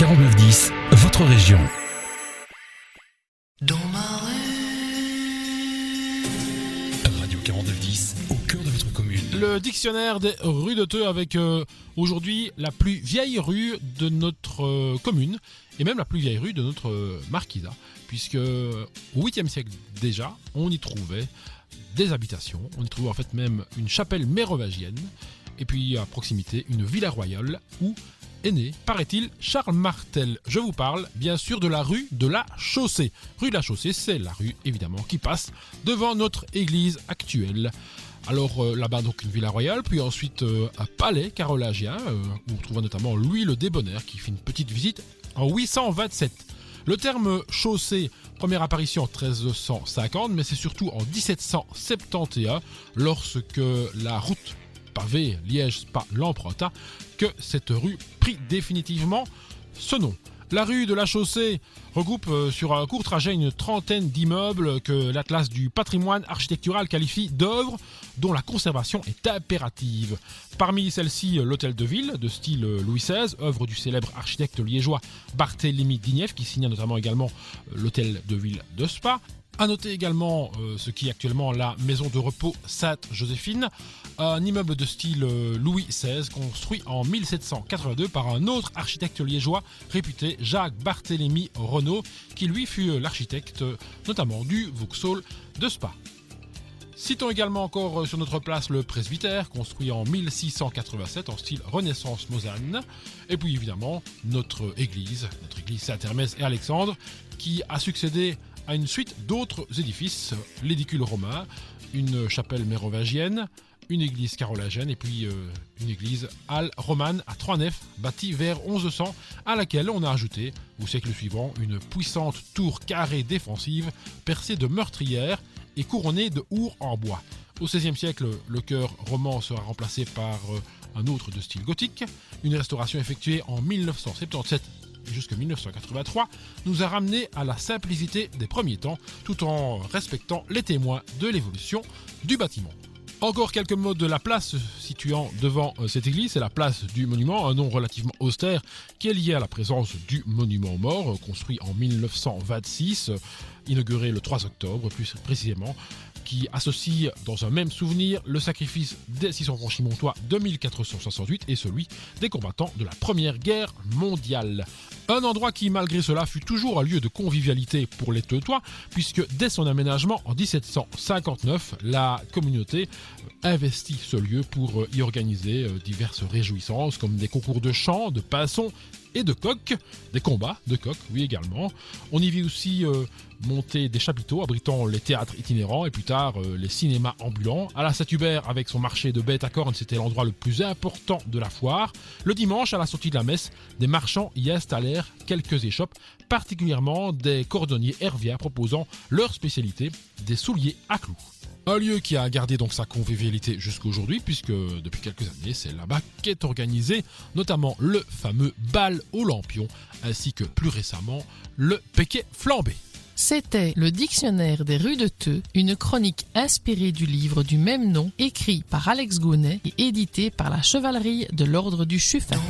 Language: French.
4910, votre région. Dans ma Radio 4910, au cœur de votre commune. Le dictionnaire des rues de Theux avec aujourd'hui la plus vieille rue de notre commune et même la plus vieille rue de notre marquisat, puisque au 8e siècle déjà, on y trouvait des habitations, on y trouvait en fait même une chapelle mérovingienne et puis à proximité une villa royale où est né, paraît-il, Charles Martel. Je vous parle bien sûr de la rue de la Chaussée. Rue de la Chaussée, c'est la rue évidemment qui passe devant notre église actuelle. Alors là-bas donc une villa royale, puis ensuite un palais carolingien où on trouve notamment Louis le Débonnaire qui fait une petite visite en 827. Le terme chaussée, première apparition en 1350, mais c'est surtout en 1771 lorsque la route pavée Liège-Spa l'emprunta que cette rue prit définitivement ce nom. La rue de la Chaussée regroupe sur un court trajet une trentaine d'immeubles que l'Atlas du patrimoine architectural qualifie d'œuvres dont la conservation est impérative. Parmi celles-ci, l'hôtel de ville de style Louis XVI, œuvre du célèbre architecte liégeois Barthélemy Digneff qui signa notamment également l'hôtel de ville de Spa. A noter également ce qui est actuellement la maison de repos Sainte-Joséphine, un immeuble de style Louis XVI construit en 1782 par un autre architecte liégeois réputé, Jacques Barthélemy Renaud, qui lui fut l'architecte notamment du Vauxhall de Spa. Citons également encore sur notre place le presbytère, construit en 1687 en style Renaissance mosane, et puis évidemment notre église Saint-Hermès et Alexandre, qui a succédé à une suite d'autres édifices, l'édicule romain, une chapelle mérovingienne, une église carolingienne et puis une église halle romane à 3 nefs bâtie vers 1100 à laquelle on a ajouté au siècle suivant une puissante tour carrée défensive percée de meurtrières et couronnée de hourds en bois. Au XVIe siècle, le chœur roman sera remplacé par un autre de style gothique. Une restauration effectuée en 1977 jusqu'en 1983 nous a ramené à la simplicité des premiers temps tout en respectant les témoins de l'évolution du bâtiment. Encore quelques mots de la place situant devant cette église, c'est la place du monument, un nom relativement austère qui est lié à la présence du monument aux morts, construit en 1926, inauguré le 3 octobre plus précisément, qui associe dans un même souvenir le sacrifice des 600 franchimontois de 1468 et celui des combattants de la Première Guerre mondiale. Un endroit qui, malgré cela, fut toujours un lieu de convivialité pour les Theutois, puisque dès son aménagement en 1759, la communauté investit ce lieu pour y organiser diverses réjouissances, comme des concours de chant, de pinsons et de coqs, des combats de coqs, oui également. On y vit aussi monter des chapiteaux abritant les théâtres itinérants et plus tard les cinémas ambulants. À la Saint-Hubert, avec son marché de bêtes à cornes, c'était l'endroit le plus important de la foire. Le dimanche, à la sortie de la messe, des marchands y installèrent quelques échoppes, particulièrement des cordonniers herviens proposant leur spécialité, des souliers à clous. Un lieu qui a gardé donc sa convivialité jusqu'à aujourd'hui, puisque depuis quelques années, c'est là-bas qu'est organisé notamment le fameux bal aux lampions, ainsi que plus récemment le péquet flambé. C'était le dictionnaire des rues de Theux, une chronique inspirée du livre du même nom, écrit par Alex Gounet et édité par la chevalerie de l'ordre du Chuffin.